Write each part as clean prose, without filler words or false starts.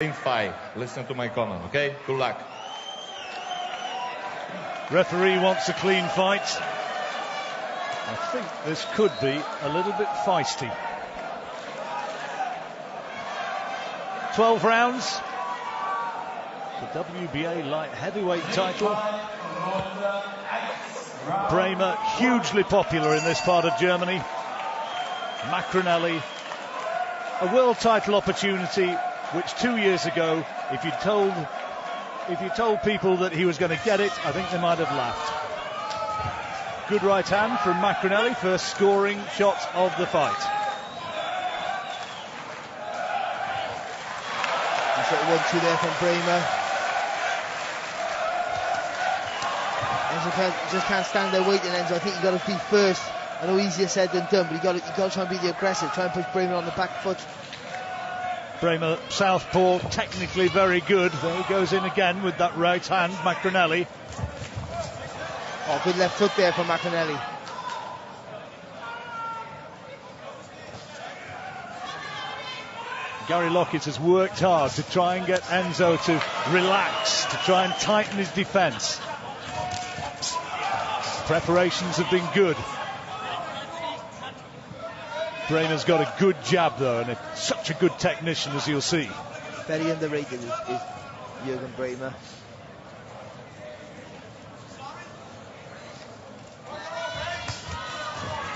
Fight. Listen to my comment, okay? Good luck. Referee wants a clean fight. I think this could be a little bit feisty. 12 rounds. The WBA light heavyweight title. Breahmer, hugely popular in this part of Germany. Maccarinelli, a world title opportunity which 2 years ago, if you told people that he was going to get it, I think they might have laughed. Good right hand from Maccarinelli, first scoring shot of the fight. He's got 1-2 there from Breahmer. Enzo just can't stand there waiting, Enzo. I think you've got to be first. I know easier said than done, but you've got to try and be the aggressive, try and push Breahmer on the back foot. Breahmer, southpaw, technically very good. There he goes in again with that right hand, Maccarinelli. Oh, good left hook there from Maccarinelli. Gary Lockett has worked hard to try and get Enzo to relax, to try and tighten his defence. Preparations have been good. Breahmer's got a good jab though, and such a good technician, as you'll see. Very underrated is Juergen Breahmer.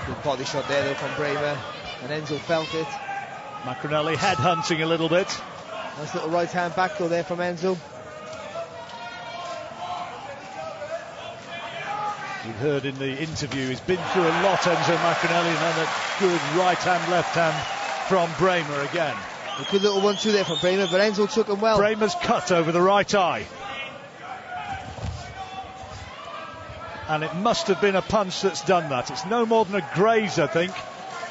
Good body shot there though from Breahmer, and Enzo felt it. Maccarinelli head hunting a little bit. Nice little right hand back though there from Enzo. You heard in the interview, he's been through a lot, Enzo Maccarinelli, and then a good right hand, left hand from Breahmer again. A good little 1-2 there from Breahmer, but Enzo took him well. Breahmer's cut over the right eye. And it must have been a punch that's done that. It's no more than a graze, I think.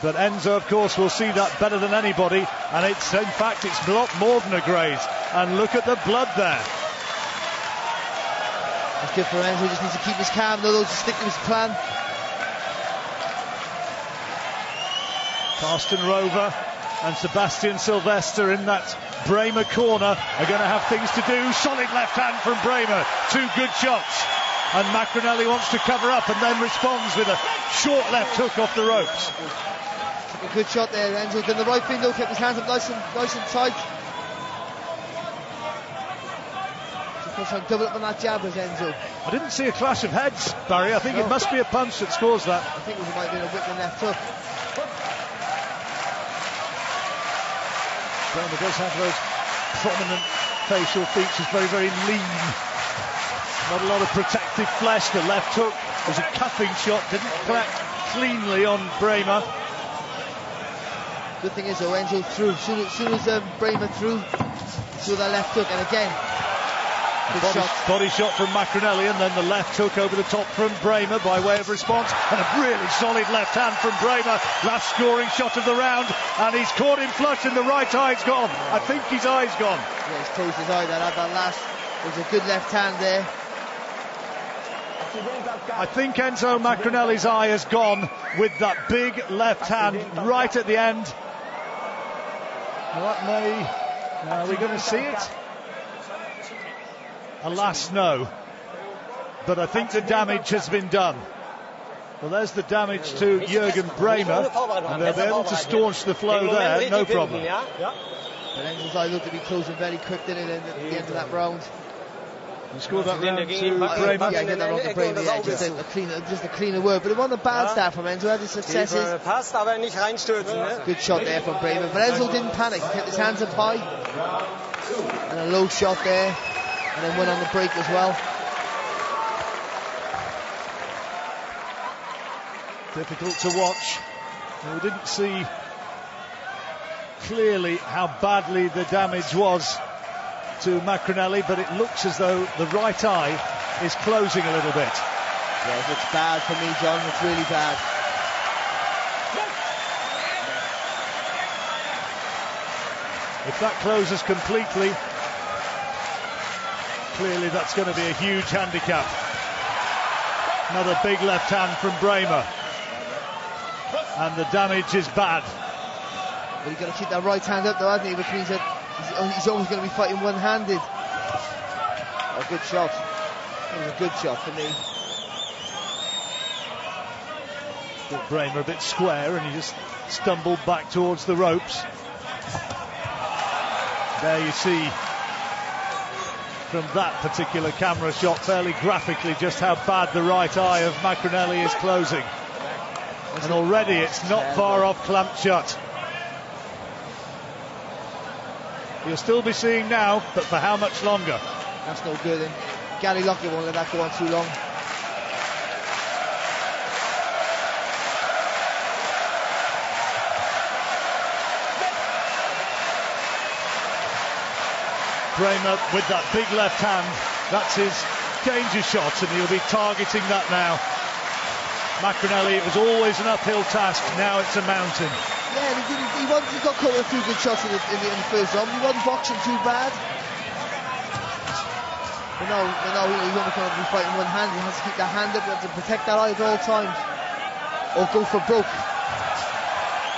But Enzo, of course, will see that better than anybody. And it's, in fact, it's a lot more than a graze. And look at the blood there. It's good for Enzo, just needs to keep his calm, though, to stick to his plan. Carsten Rover and Sebastian Sylvester in that Breahmer corner are going to have things to do. Solid left hand from Breahmer, 2 good shots. And Maccarinelli wants to cover up and then responds with a short left hook off the ropes. A good shot there, Enzo did the right thing though, kept his hands up nice and tight. Trying to double up on that jab as Enzo. I didn't see a clash of heads, Barry. I think it must be a punch that scores that. I think it might have been a whipping left hook. Breahmer does have those prominent facial features, very, very lean. Not a lot of protective flesh. The left hook was a cuffing shot, didn't crack cleanly on Breahmer. Good thing is though, Enzo threw. As soon as Breahmer threw that left hook, and again, Body shot from Maccarinelli, and then the left hook over the top from Breahmer by way of response, and a really solid left hand from Breahmer. Last scoring shot of the round, and he's caught him flush, and the right eye's gone. I think his eye's gone. Yeah, he's closed his eye. That last was a good left hand there. I think Enzo Maccarinelli's eye has gone with that big left hand right at the end. That may... Are we going to see it? Alas, no. But I think the damage has been done. Well, there's the damage to Juergen Breahmer, and they'll be able to staunch the flow there, no problem. But Enzo's eye looked to be closing very quick, didn't it, at the end of that round? You scored that round to Breahmer. Yeah, I get that wrong to Breahmer, yeah, just a cleaner word. But it wasn't a bad start from Enzo, had his successes. Good shot there from Breahmer, but Enzo didn't panic, he kept his hands up high. And a low shot there. And then went on the break as well. Difficult to watch. We didn't see clearly how badly the damage was to Maccarinelli, but it looks as though the right eye is closing a little bit. Yeah, it's bad for me, John. It's really bad. If that closes completely, clearly that's going to be a huge handicap. Another big left hand from Breahmer. And the damage is bad. But he's got to keep that right hand up though, hasn't he? Which means that He's always going to be fighting one-handed. A good shot. That was a good shot for me. Breahmer a bit square, and he just stumbled back towards the ropes. There you see from that particular camera shot fairly graphically just how bad the right eye of Maccarinelli is closing. And already it's not far off clamped shut. You'll still be seeing now, but for how much longer? That's no good. And Gary Lockett won't let that go on too long. Breahmer with that big left hand, that's his danger shot, and he'll be targeting that now. Maccarinelli, it was always an uphill task, now it's a mountain. Yeah, he got caught with a few good shots in the first round. He wasn't boxing too bad. But no, he's only going to be fighting one hand. He has to keep that hand up, he has to protect that eye at all times. Or go for broke.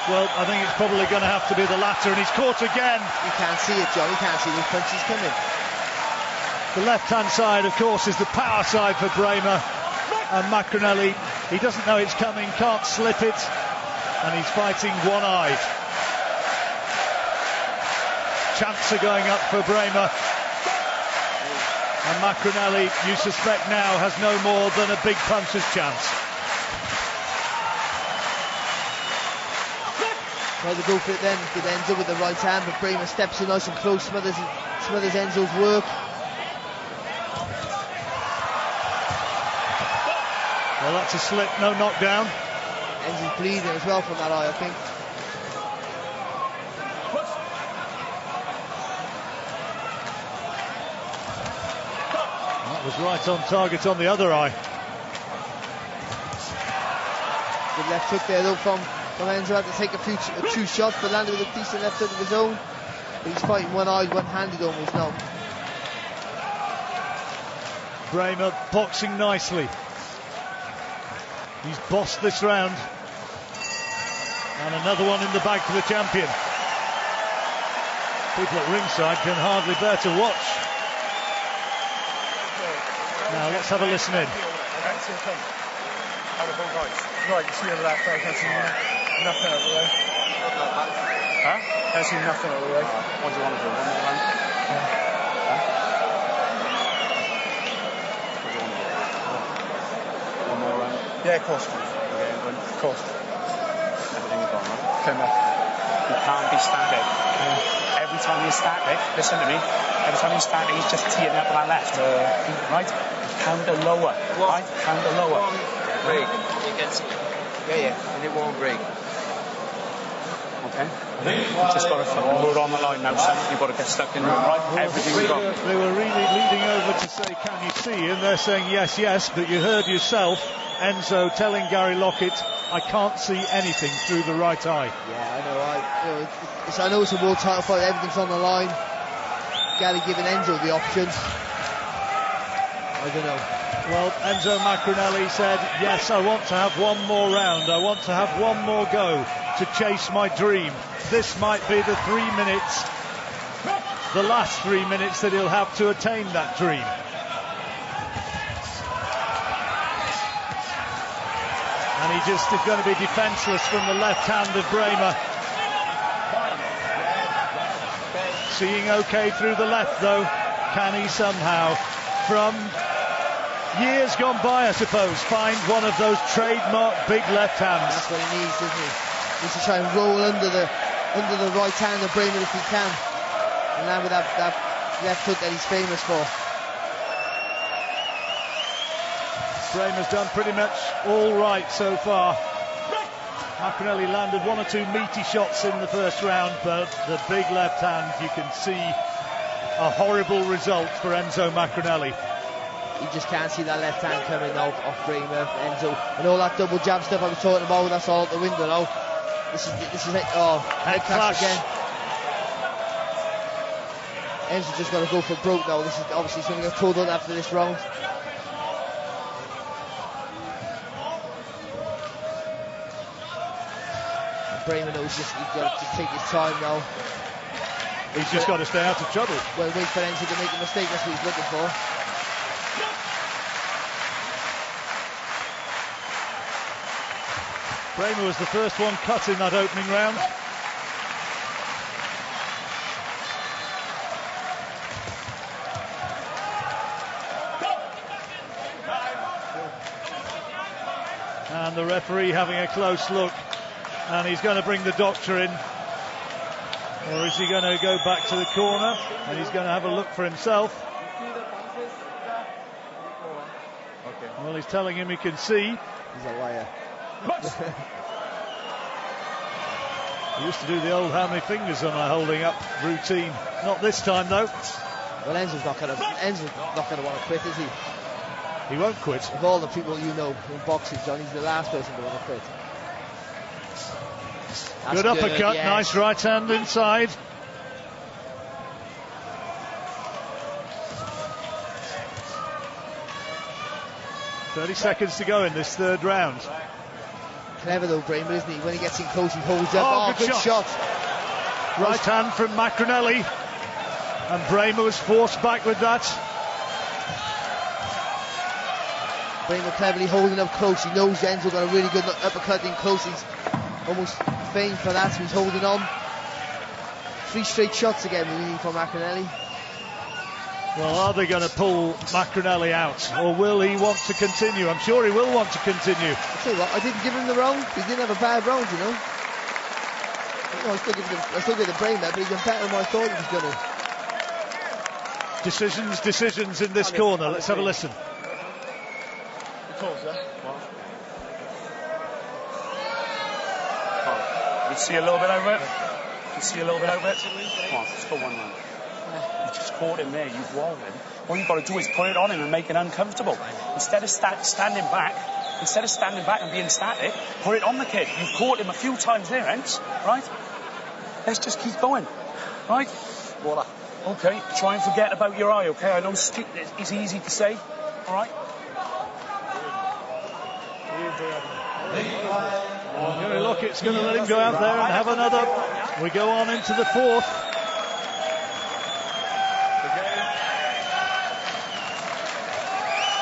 Well, I think it's probably going to have to be the latter, and he's caught again. You can't see it, John. You can't see those punches coming. The left-hand side, of course, is the power side for Breahmer. And Maccarinelli, he doesn't know it's coming, can't slip it, and he's fighting one-eyed. Chants are going up for Breahmer. And Maccarinelli, you suspect now, has no more than a big puncher's chance. Try to go for it then, good Enzo with the right hand, but Breahmer steps in nice and close, smothers Enzo's work. Well, that's a slip, no knockdown. Enzo's bleeding as well from that eye, I think. That was right on target on the other eye. Good left hook there though from Enzo. Had to take a few shots, but landed with a decent left hook of his own. But he's fighting one-eyed, one-handed almost now. Breahmer boxing nicely. He's bossed this round. And another one in the bag for the champion. People at ringside can hardly bear to watch. Now let's have a listen in. Right, you see over that face, can't see nothing over there. Huh? Can't see nothing over there. What do you want to do? One more round? Yeah. Huh? What do you want to do? One more round? Yeah, of course. Okay, of course. Everything is gone, right? Okay, man. You can't be static. Yeah. Every time you're static, listen to me, every time you're static, he's just teeing up on that left. Right? Counter lower. Right? Counter lower. Break. You can see. Yeah, and it won't break. Okay. You've just got to we're on the line now, son. You've got to get stuck in there, right? Everything we've got. They were really leading over to say, can you see? And they're saying, yes, yes. But you heard yourself, Enzo telling Gary Lockett, I can't see anything through the right eye. Yeah, I know it's a world title fight. Everything's on the line. Gary giving Enzo the option. I don't know. Well, Enzo Maccarinelli said, yes, I want to have one more round. I want to have one more go to chase my dream. This might be the 3 minutes, the last 3 minutes that he'll have to attain that dream. And he just is going to be defenceless from the left hand of Breahmer. Seeing okay through the left, though. Can he somehow, from years gone by, I suppose, find one of those trademark big left hands? That's what he needs, doesn't he? He needs to try and roll under the right hand of Breahmer if he can, and land with that left hook that he's famous for. Breahmer's done pretty much all right so far. Maccarinelli landed one or two meaty shots in the first round, but the big left hand, you can see a horrible result for Enzo Maccarinelli. You just can't see that left hand coming off Breahmer, Enzo, and all that double jab stuff I was talking about. That's all out the window now. This is it. Oh, head clash again. Enzo's just got to go for broke now. This is obviously something to get pulled out after this round. Breahmer knows he's got to take his time now. He's just got to stay out of trouble. Well, wait for Enzo to make a mistake, that's what he's looking for. Breahmer was the first one cut in that opening round. And the referee having a close look, and he's going to bring the doctor in, or is he going to go back to the corner and he's going to have a look for himself? Well, he's telling him he can see. He's a liar. He used to do the old how many fingers am I holding up routine. Not this time though. Well, Enzo's not going to want to quit, is he? He won't quit. Of all the people you know in boxing, John, he's the last person to want to quit. That's good uppercut, yes. Nice right hand inside. "30 seconds to go in this third round." Clever though, Breahmer, isn't he? When he gets in close, he holds up. Good shot. Right hand from Maccarinelli, and Breahmer was forced back with that. Breahmer cleverly holding up close. He knows Enzo got a really good uppercut in close. He's almost famed for that, so he's holding on. 3 straight shots again we need from Maccarinelli. Well, are they going to pull Maccarinelli out, or will he want to continue? I'm sure he will want to continue. I tell you what, I didn't give him the round. He didn't have a bad round, you know. I still give the Breahmer, but he's been better than I thought he was going to. Decisions in this corner. Let's have a listen. You see a little bit over it? You see a little bit over it? Come on, let's go one round. You just caught him there, you've walled him. All you've got to do is put it on him and make it uncomfortable. Instead of standing back and being static, put it on the kid. You've caught him a few times there, Enz, right? Let's just keep going, right? Voila. Okay, try and forget about your eye, okay? I know it's easy to say, all right? Gary Lockett's going to let him go out there and have another. We go on into the fourth.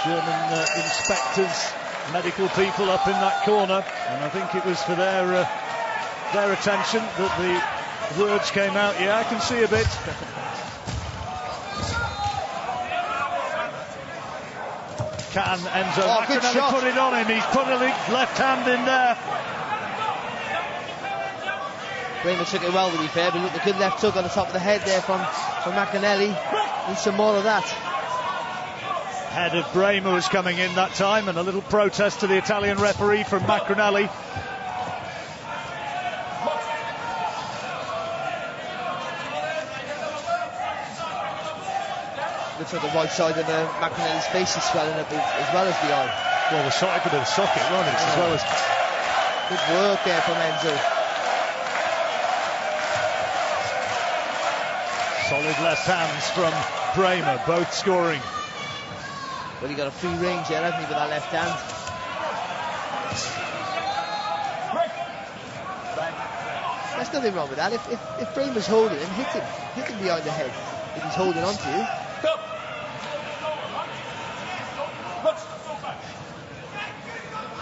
German inspectors, medical people up in that corner, and I think it was for their attention that the words came out. Yeah, I can see a bit. Can Enzo Maccarinelli put it on him? He's put a left hand in there. Breahmer took it well, to be fair, but look, a good left hook on the top of the head there from Maccarinelli. Need some more of that. Head of Breahmer was coming in that time, and a little protest to the Italian referee from Maccarinelli. Looks like the right side of Maccarinelli's face is swelling up as well as the eye. Well, it could be the socket, wasn't it? As well as... Good work there from Enzo. Solid left hands from Breahmer, both scoring. Well, he got a free range there, hasn't he, with that left hand? There's nothing wrong with that. If Breahmer's holding him, hit him behind the head if he's holding on to you.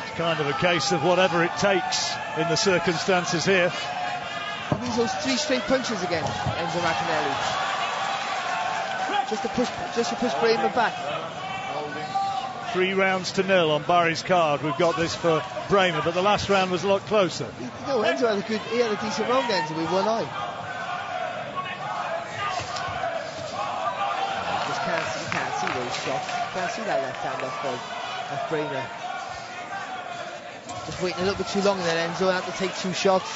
It's kind of a case of whatever it takes in the circumstances here. He needs those 3 straight punches again, Enzo Maccarinelli. Just to push Breahmer back. 3-0 on Barry's card. We've got this for Breahmer, but the last round was a lot closer. Enzo had a decent round, Enzo, with one eye. You can't see those shots. You can't see that left hand off Breahmer. Just waiting a little bit too long there, Enzo, and have to take 2 shots.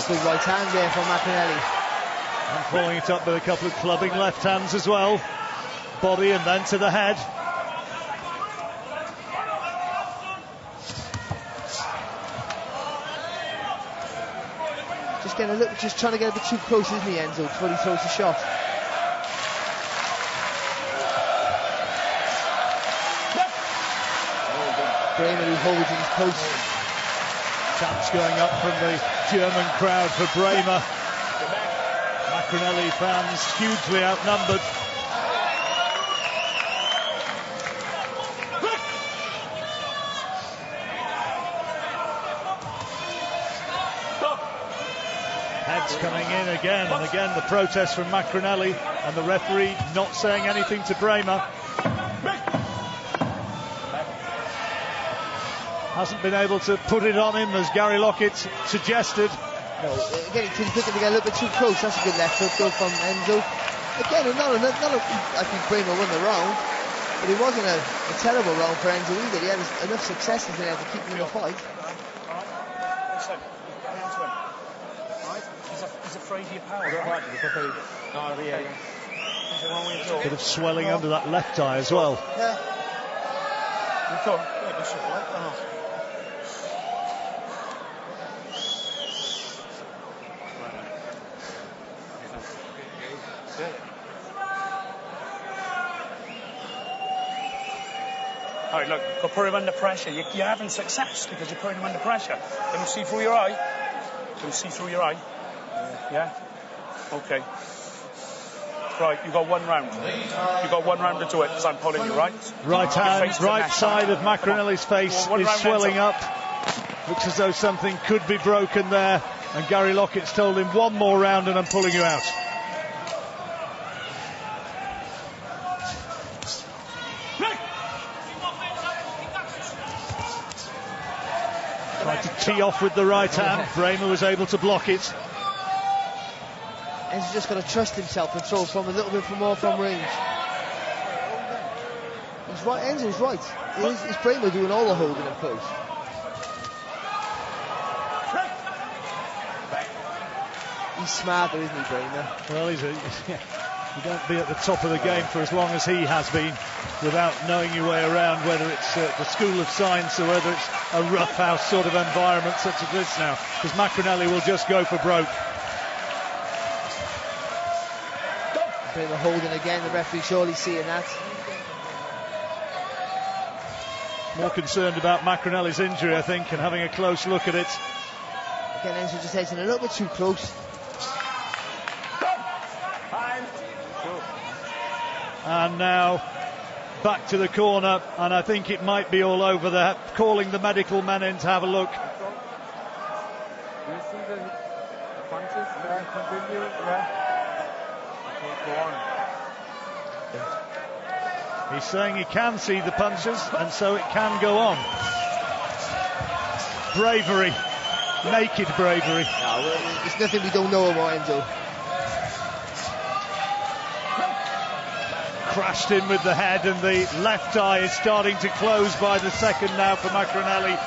Good right hand there from Maccarinelli. And following it up with a couple of clubbing left hands as well. Body and then to the head. Just trying to get a bit too close, isn't he, Enzo, before he throws the shot. Breahmer who holds in his post. Chants going up from the German crowd for Breahmer. Maccarinelli fans hugely outnumbered. Heads coming in again and again. The protest from Maccarinelli and the referee not saying anything to Breahmer. Hasn't been able to put it on him as Gary Lockett suggested. No, again, he took it a little bit too close. That's a good left hook though from Enzo. Again, I think Breahmer won the round, but it wasn't a terrible round for Enzo either. He had enough successes in there to keep him in the fight. He's afraid of your power. A bit of swelling under that left eye as well. Yeah. All right, look, you've got to put him under pressure. You're having success because you're putting him under pressure. Can you see through your eye? Can you see through your eye? Yeah? Okay. Right, you've got 1 round. You've got 1 round to do it because I'm pulling you, right? Right hand, right side of Maccarinelli's face is swelling up. Looks as though something could be broken there. And Gary Lockett's told him 1 more round and I'm pulling you out. Tried to tee off with the right hand. Breahmer was able to block it. Enzo's just got to trust himself and throw from a little bit more from range. He's right. Enzo's right. It's Breahmer doing all the holding up close. He's smarter, isn't he, Breahmer? Well, you don't be at the top of the game for as long as he has been without knowing your way around, whether it's the school of science or whether it's a roughhouse sort of environment such as this now, because Maccarinelli will just go for broke. Breahmer holding again, the referee surely seeing that. More concerned about Maccarinelli's injury, I think, and having a close look at it. Again, Enzo just heading a little bit too close. And now back to the corner, and I think it might be all over. They're calling the medical men in to have a look. Do you see the punches? Yeah, continue. Yeah. Okay, go on. He's saying he can see the punches, and so it can go on. Bravery, naked bravery. No, it's nothing we don't know about Enzo. Crashed in with the head, and the left eye is starting to close by the second now for Maccarinelli.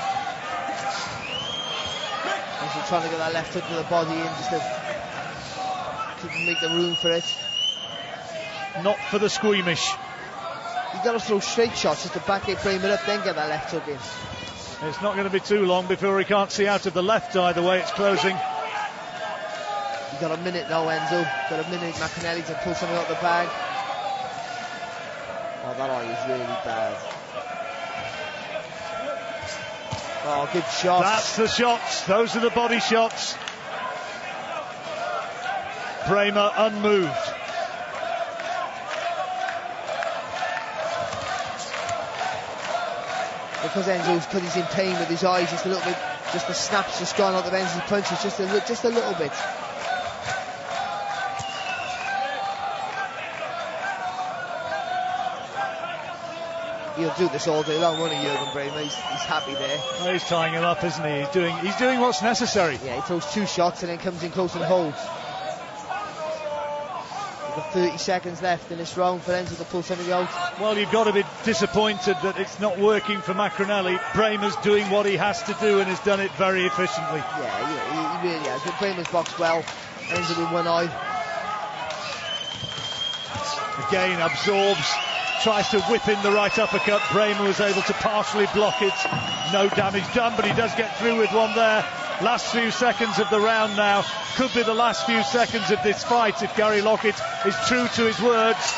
Enzo trying to get that left hook to the body in just to make the room for it. Not for the squeamish. You've got to throw straight shots just to back it, frame it up, then get that left hook in. It's not going to be too long before he can't see out of the left eye the way it's closing. You've got a minute now, Enzo. Got a minute, Maccarinelli, to pull something out the bag. Oh, that eye is really bad. Oh, good shots. That's the shots. Those are the body shots. Breahmer unmoved. Because he's in pain with his eyes just a little bit, just the snaps just gone out of Enzo's punches just a little bit. He'll do this all day long, won't he, Juergen Breahmer? He's happy there. Oh, he's tying him up, isn't he? He's doing what's necessary. Yeah, he throws 2 shots and then comes in close and holds. We've got 30 seconds left in this round for Enzo to pull something out. Well, you've got to be disappointed that it's not working for Maccarinelli. Breahmer's doing what he has to do and has done it very efficiently. Yeah, he really has. But Breahmer's boxed well. Enzo in one eye. Again, absorbs. Tries to whip in the right uppercut. Breahmer was able to partially block it. No damage done, but he does get through with one there. Last few seconds of the round now. Could be the last few seconds of this fight if Gary Lockett is true to his words.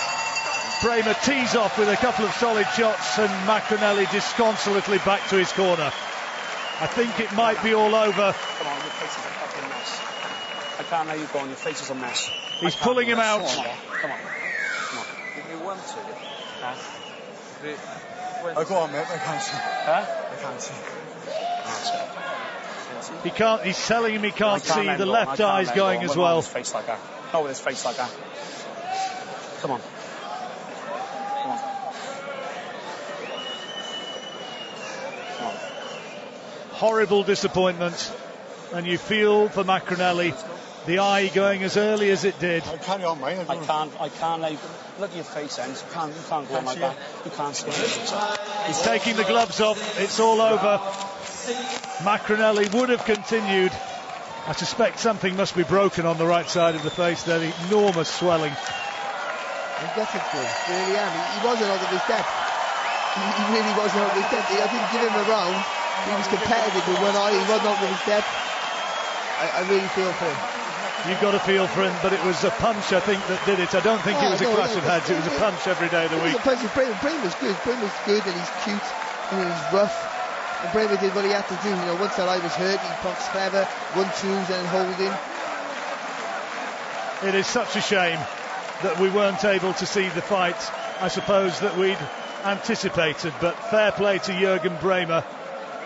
Breahmer tees off with a couple of solid shots, and Maccarinelli disconsolately back to his corner. I think it might be all over. Come on, your face is a fucking mess. I can't let you go on, your face is a mess. He's pulling him out. Come on. If you want to. Oh, go on, mate, I can't see. Huh? I can't see. He can't, he's telling him he can't see. The left eye's going as well. Not with his face like that. Not with his face like that. Come on. Come on. Come on. Horrible disappointment. And you feel for Maccarinelli, the eye going as early as it did. Carry on, mate. I can't let you. Look at your face, Enzo. You can't go on like that. You can't see it. He's taking the gloves off. It's all over. Maccarinelli would have continued. I suspect something must be broken on the right side of the face there. Enormous swelling. I'm gutted for him. I really am. He wasn't out of his depth. He really wasn't out of his depth. I didn't give him a round. He was competitive with one eye. He wasn't out of his depth. I really feel for him. You've got to feel for him, but it was a punch, I think, that did it. I don't think it was a clash of heads. It was a punch every day of the week. It was a punch. Breahmer's good. Breahmer's good, and he's cute, and he's rough. And Breahmer did what he had to do. You know, once that eye was hurt, he punches clever, 1-2s, and holding. It is such a shame that we weren't able to see the fight, I suppose, that we'd anticipated. But fair play to Juergen Breahmer.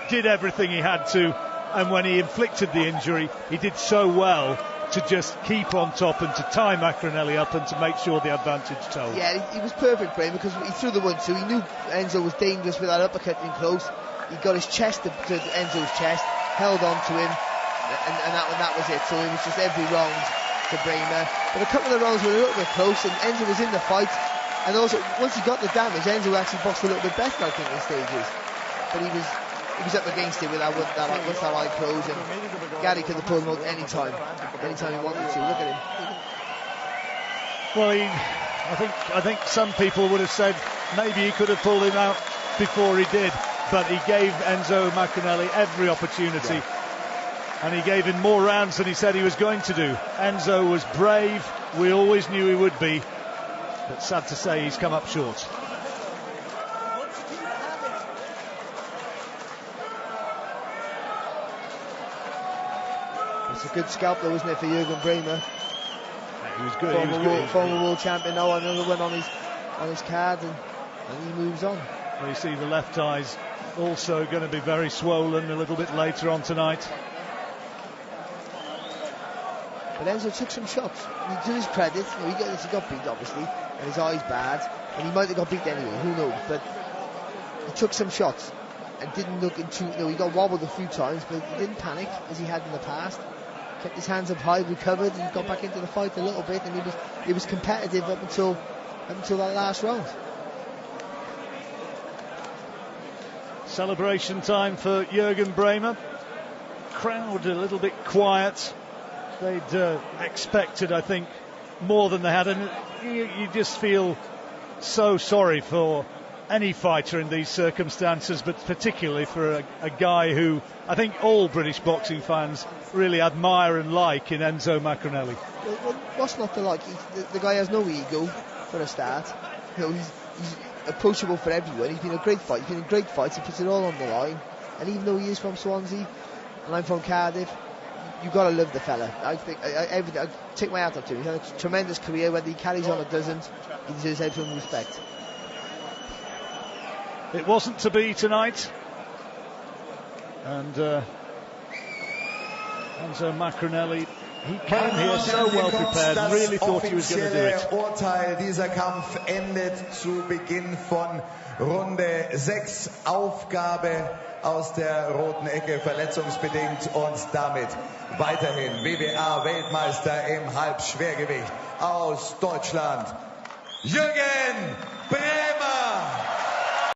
Did everything he had to, and when he inflicted the injury, he did so well to just keep on top and to tie Maccarinelli up and to make sure the advantage told. Yeah, he was perfect for him because he threw the 1-2. He knew Enzo was dangerous with that uppercut in close. He got his chest to Enzo's chest, held on to him, and that was it. So it was just every round to Breahmer. But a couple of the rounds were a little bit close, and Enzo was in the fight. And also, once he got the damage, Enzo actually boxed a little bit better, I think, in stages. But he was up against it with that once that eye closed, and Gary could have pulled him out anytime he wanted to. Look at him. Well, I think some people would have said maybe he could have pulled him out before he did, but he gave Enzo Maccarinelli every opportunity, and he gave him more rounds than he said he was going to do. Enzo was brave. We always knew he would be, but sad to say he's come up short. It's a good scalp though, wasn't it, for Juergen Breahmer? Yeah, he was good. Former world champion now, another one on his card, and he moves on. Well, you see the left eye's also going to be very swollen a little bit later on tonight. But Enzo took some shots. To his credit, he got beat obviously, and his eye's bad, and he might have got beat anyway, who knows, but he took some shots and didn't look into, he got wobbled a few times, but he didn't panic as he had in the past. Kept his hands up high, recovered, and got back into the fight a little bit, and he was competitive up until that last round. Celebration time for Juergen Breahmer. Crowd a little bit quiet. They'd expected, I think, more than they had, and you just feel so sorry for any fighter in these circumstances, but particularly for a guy who I think all British boxing fans really admire and like in Enzo Maccarinelli. Well, what's not to like? The guy has no ego for a start. He's approachable for everyone. He's been a great fight. He's been in great fights. He puts it all on the line. And even though he is from Swansea and I'm from Cardiff, you've got to love the fella. I think I take my hat off to him. He's had a tremendous career. Whether he carries on or doesn't, he deserves everyone's respect. It wasn't to be tonight, and Enzo Maccarinelli, he came here so well prepared, really thought he was going to do it. Urteil, dieser Kampf endet zu Beginn von Runde 6. Aufgabe aus der roten Ecke, verletzungsbedingt, und damit weiterhin WBA-Weltmeister im Halbschwergewicht aus Deutschland, Juergen Breahmer.